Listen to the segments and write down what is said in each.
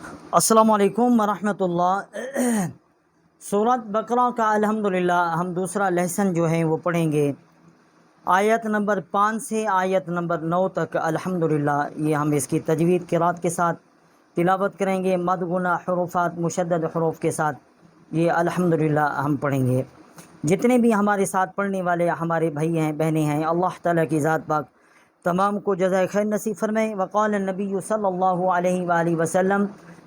अस्सलामु अलैकुम वरहमतुल्लाह। सूरत बकरा का अल्हम्दुलिल्लाह हम दूसरा लेसन जो है वो पढ़ेंगे। आयत नंबर 5 से आयत नंबर 9 तक अल्हम्दुलिल्लाह ये हम इसकी तजवीद क़िरात के साथ तिलावत करेंगे। मद गुना हुरूफ़ात मुशद्दद हुरूफ़ के साथ ये अल्हम्दुलिल्लाह हम पढ़ेंगे। जितने भी हमारे साथ पढ़ने वाले हमारे भाई हैं बहनें हैं, अल्लाह ताला की ज़ात पाक तमाम को जज़ाए खैर नसीब फरमाए। वक़ाल नबी सल्लल्लाहु अलैहि वसल्लम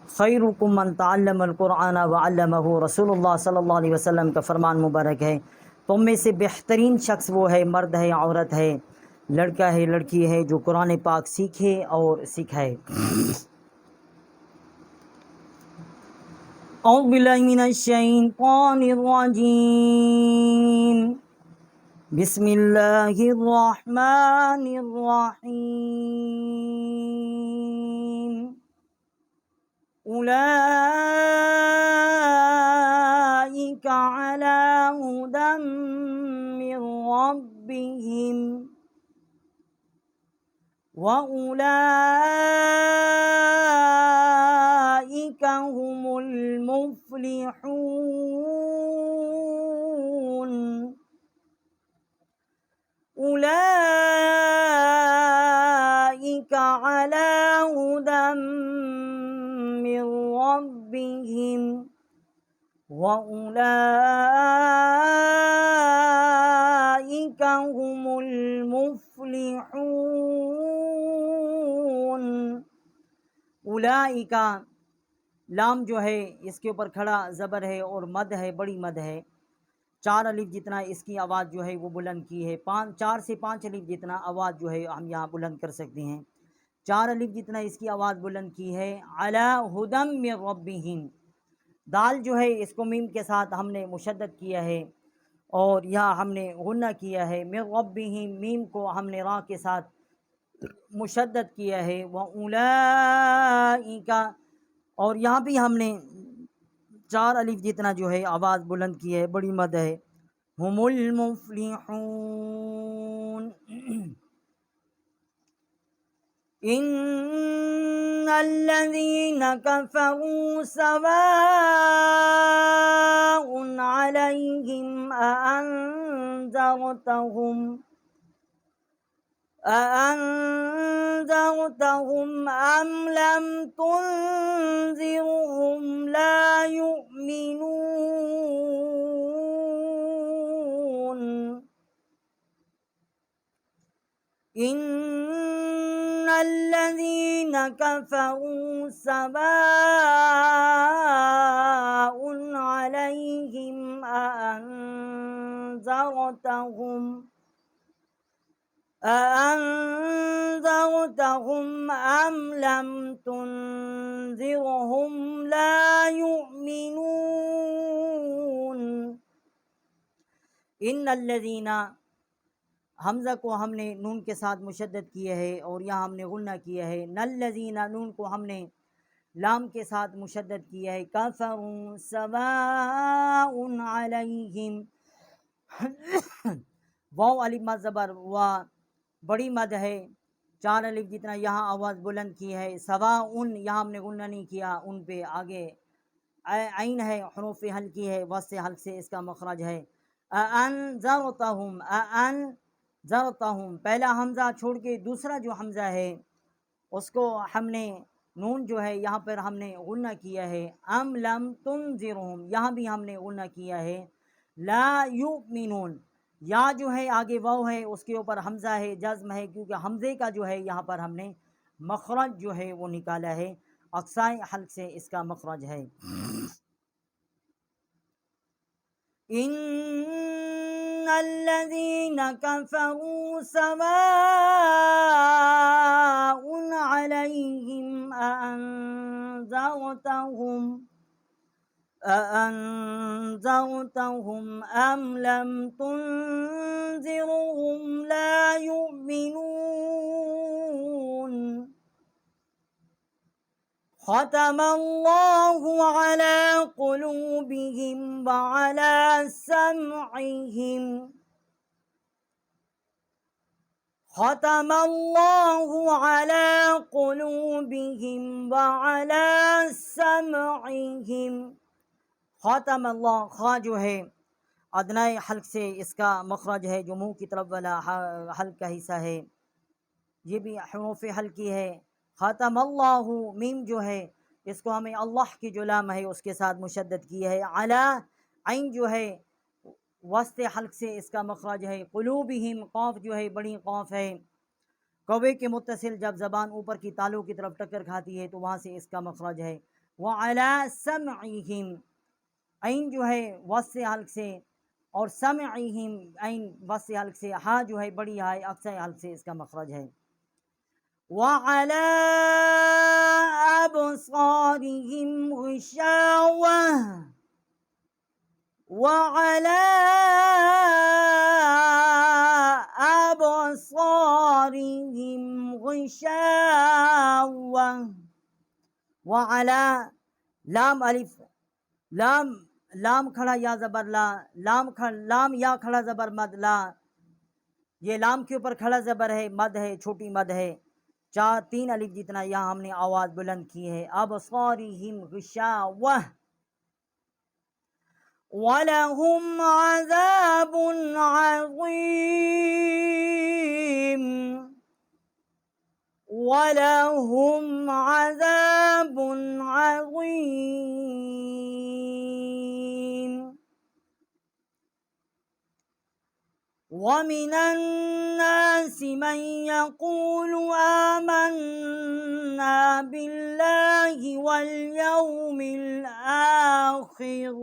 खैरुकुम मन तअल्लमल कुरआन व अल्लमहु। रसूलुल्लाह सल्लल्लाहु अलैहि वसल्लम का फरमान मुबारक है, तुम में से बेहतरीन शख्स वो है, मर्द है, औरत है, लड़का है, लड़की है, जो कुरान पाक सीखे और सिखाए। औज़ु बिल्लाहि मिनश शैतानिर रजीम। बिस्मिल्लाहिर रहमानिर रहीम। उलाइका अला हुदम मिर रब्बिहिम व उलाइका हुमुल मुफ्लिहून। उलाइका अला हुदम मिर रब्बिहिम व उलाइका हुमुल मुफ्लिहून। उलाइका लाम जो है इसके ऊपर खड़ा ज़बर है और मद है, बड़ी मद है। 4 अलिफ जितना इसकी आवाज़ जो है वो बुलंद की है। 4 से 5 अलिफ जितना आवाज़ जो है हम यहाँ बुलंद कर सकते हैं। 4 अलिफ जितना इसकी आवाज़ बुलंद की है। अला हुदम मिर रब्बिहिम, दाल जो है इसको मीम के साथ हमने मुशद्दद किया है और यहाँ हमने गुन्ना किया है। मिर रब्बिहिम, मीम को हमने रा के साथ मुशद्दद किया है। व उलाइका, और यहाँ भी हमने 4 अलिफ जितना जो है आवाज़ बुलंद की है, बड़ी मद है। हुमुल मुफ्लिहून। इन्नल्लज़ीन कफ़रू सवाउन अलैहिम अअन्ज़रतहुम अम लम तुन्ज़िरहुम ला युमिनून। इन्नल्लज़ीन कफ़रू सवाउन अलैहिम अअन्ज़रतहुम अम लम तुन्ज़िरहुम ला युमिनून। इन्नल्लज़ीना, हमज़ा को हमने नून के साथ मुशद्दद किया है और यहाँ हमने गुन्ना किया है। नल्लज़ीना, नून को हमने लाम के साथ मुशद्दद किया है। कफ़रू सवाउन अलैहिम, वाव अलिफ मद ज़बर वा, बड़ी मद है। 4 अलिफ जितना यहाँ आवाज़ बुलंद की है। सवाउन, यहाँ हमने गुन्ना नहीं किया, उन पे आगे आइन है, हुरूफ़ हल्की है, वस से हल्क से इसका मखरज है। अअन्ज़रतहुम, पहला हमज़ा छोड़ के दूसरा जो हमज़ा है उसको हमने नून जो है यहाँ पर हमने गुन्ना किया है। अम लम तुन्ज़िरहुम, यहाँ भी हमने गुन्ना किया है। ला युमिनून, या जो है आगे वाव है उसके ऊपर हमज़ा है, जज़्म है, क्योंकि हमज़े का जो है यहाँ पर हमने मखरज जो है वो निकाला है, अक्साए हल्क से इसका मखरज है। इन्नल्लज़ीन कफ़रू सवाउन अलैहिम अअन्ज़रतहुम अम लम तुन्ज़िरहुम ला युमिनून। ख़तमल्लाहु अला क़ुलूबिहिम व अला समइहिम। ख़तमल्लाहु अला क़ुलूबिहिम व अला समइहिम, ख़ातम अल्लाह, ख़ा जो है अदनाए हल्क से इसका मखरज है, जो मुंह की तरफ वाला हल्क का हिस्सा है, ये भी हुरूफ हल्की है। ख़ातम अल्लाहु, मीम जो है इसको हमें अल्लाह की जो लाम है उसके साथ मुशद्दद की है। अला, ऐन जो है वस्ते हल्क से इसका मखरज है। कुलूबिहिम, क़ाफ जो है बड़ी क़ाफ है। कौवे के मुत्तसिल जब ज़बान ऊपर की तालू की तरफ टक्कर खाती है तो वहाँ से इसका मखरज है। व अला समइहिम, ऐन जो है वस्ते हल्क से, और समइहिम ऐन वस्ते हल्क से। हा जो है बड़ी हाय अक्सा हल्क से इसका मखरज है। व अला अबसारिहिम ग़िशावा, वअला अबसारिहिम ग़िशावा, वअला, लाम अलिफ, लाम, लाम खड़ा या ज़बर ला, लाम या खड़ा ज़बर मद ला, ये लाम के ऊपर खड़ा ज़बर है, मद है, छोटी मद है। 3 अलिफ जितना यहाँ हमने आवाज़ बुलंद की है। अबसारिहिम ग़िशावा, वलहुम अज़ाबुन अज़ीम, वलहुम अज़ाबुन अज़ीम। वमिनन नासि मन यक़ूलु आमन्ना बिल्लाहि वल यौमिल आखिर,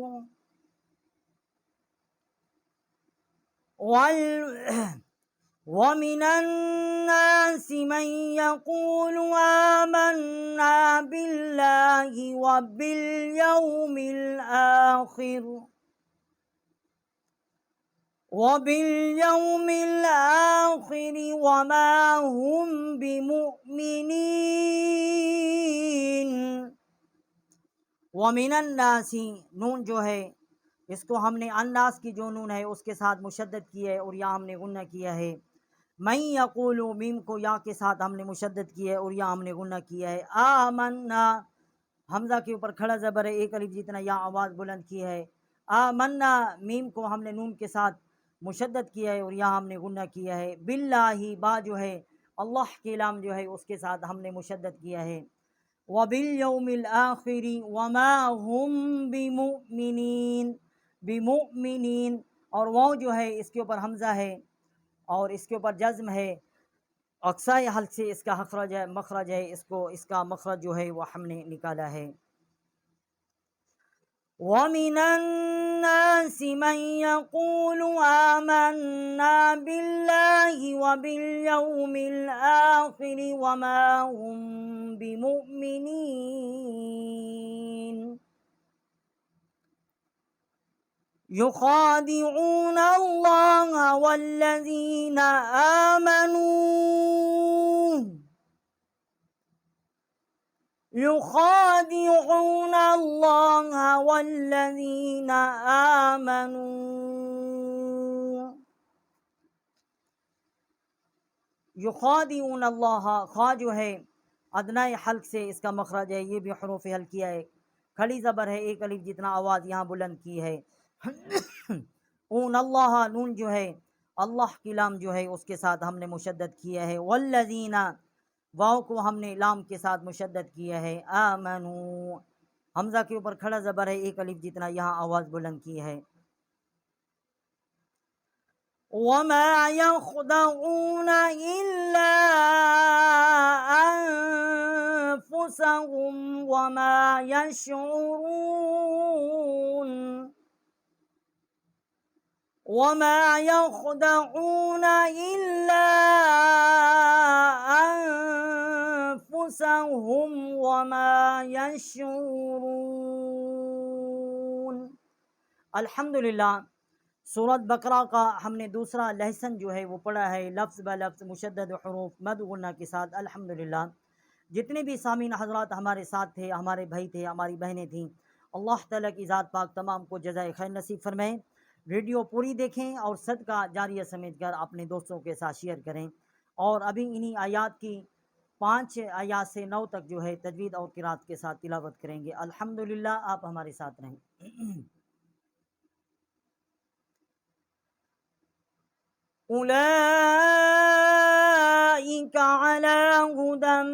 वमिनन नासि मन यक़ूलु आमन्ना बिल्लाहि वबिल यौमिल आखिर, वबिल यौमिल आखिर वमा हुम बिमुमिनीन। वमिनन नासी, नून जो है इसको हमने अन्नास की जो नून है उसके साथ मुशद्दद किया है और यहाँ हमने गुन्ना किया है। मैं यक़ूलु, मीम को या के साथ हमने मुशद्दद किया है और यहाँ हमने गुन्ना किया है। आमन्ना, हमज़ा के ऊपर खड़ा ज़बर है, एक अलिफ जितना या आवाज़ बुलंद की है। आमन्ना, मीम को हमने नून के साथ मुशद्दद किया है और यहाँ हमने गुन्ना किया है। बिल्लाही, बा जो है अल्लाह के लाम जो है उसके साथ हमने मुशद्दद किया है। वबिल यौमिल आखिरी वमा हुम बिमुमिनीन, बिमुमिनीन, और वाव जो है इसके ऊपर हमज़ा है और इसके ऊपर जज़्म है। अक्साई हल्क से इसका मखरज है, इसको इसका मखरज जो है वह हमने निकाला है। वमिनन नासि मन यक़ूलु आमन्ना बिल्लाहि वबिल यौमिल आखिर वमा हुम बिमुमिनीन। युखादिऊन अल्लाह वल्लज़ीना आमनू, युखादिऊन अल्लाह वल्लज़ीना आमनू। युखादिऊन अल्लाह, खा जो है अदनाए हल्क से इसका मखरज है, ये भी हुरूफ हल्किया है। खड़ी ज़बर है, एक अलिफ जितना आवाज़ यहाँ बुलंद की है। ऊन अल्लाह, नून जो है अल्लाह की लाम जो है उसके साथ हमने मुशद्दद किया है। वल्लज़ीना, वाव को हमने लाम के साथ मुशद्दद किया है। आमनू, हमज़ा के ऊपर खड़ा ज़बर है, एक अलिफ जितना यहाँ आवाज़ बुलंद की है। वमा यख़दऊन इल्ला अनफुसहुम वमा यशऊरून, वमा यख़दऊन इल्ला अनफुसहुम वमा यशऊरून। अल्हम्दुलिल्लाह, सूरत बकरा का हमने दूसरा लेसन जो है वो पढ़ा है, लफ्ज़ ब लफ्ज़ मुशद्दद हुरूफ मद गुन्ना के साथ। अल्हम्दुलिल्लाह, जितने भी सामीन हज़रात हमारे साथ थे, हमारे भाई थे, हमारी बहनें थीं, अल्लाह ताला की ज़ात पाक तमाम को जज़ाए खैर नसीब फरमाएँ। वीडियो पूरी देखें और सदका जारिया समेत कर अपने दोस्तों के साथ शेयर करें। और अभी इन्हीं आयात की 5 आयात से 9 तक जो है तजवीद और किरात के साथ तिलावत करेंगे। अल्हम्दुलिल्लाह, आप हमारे साथ रहें। उलाइका अला हुदम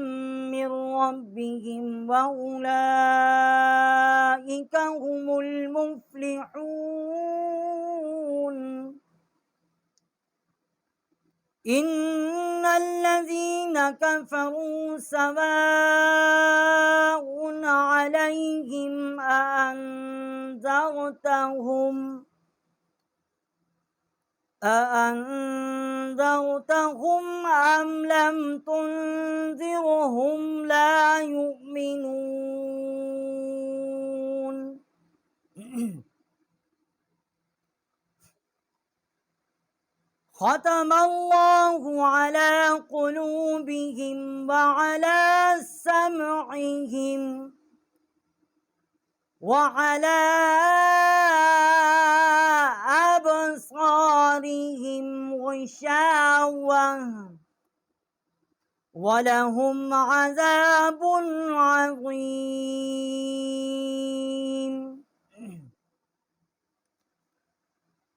मिर रब्बिहिम व उलाइका हुमुल मुफ्लिहून। इन्नल्लज़ीन कफ़रू सवाउन अलैहिम أأنذرتهم أم لم تنذرهم لا يؤمنون ختم الله على قلوبهم وعلى سمعهم وعلى أبصارهم غشاوة ولهم عذاب عظيم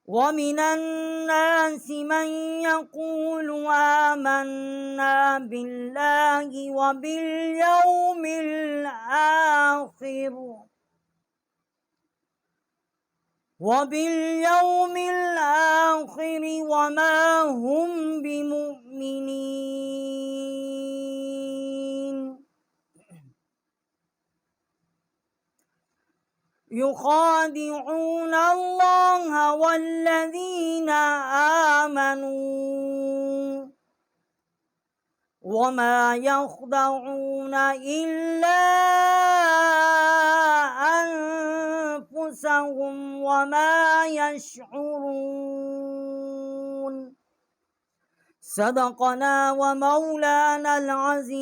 ومن الناس من يقول آمنا بالله وباليوم الآخر وما هم بمؤمنين يخادعون الله والذين آمنوا وما يخدعون إلا أنفسهم وما يشعرون صدقنا ومولانا العظيم.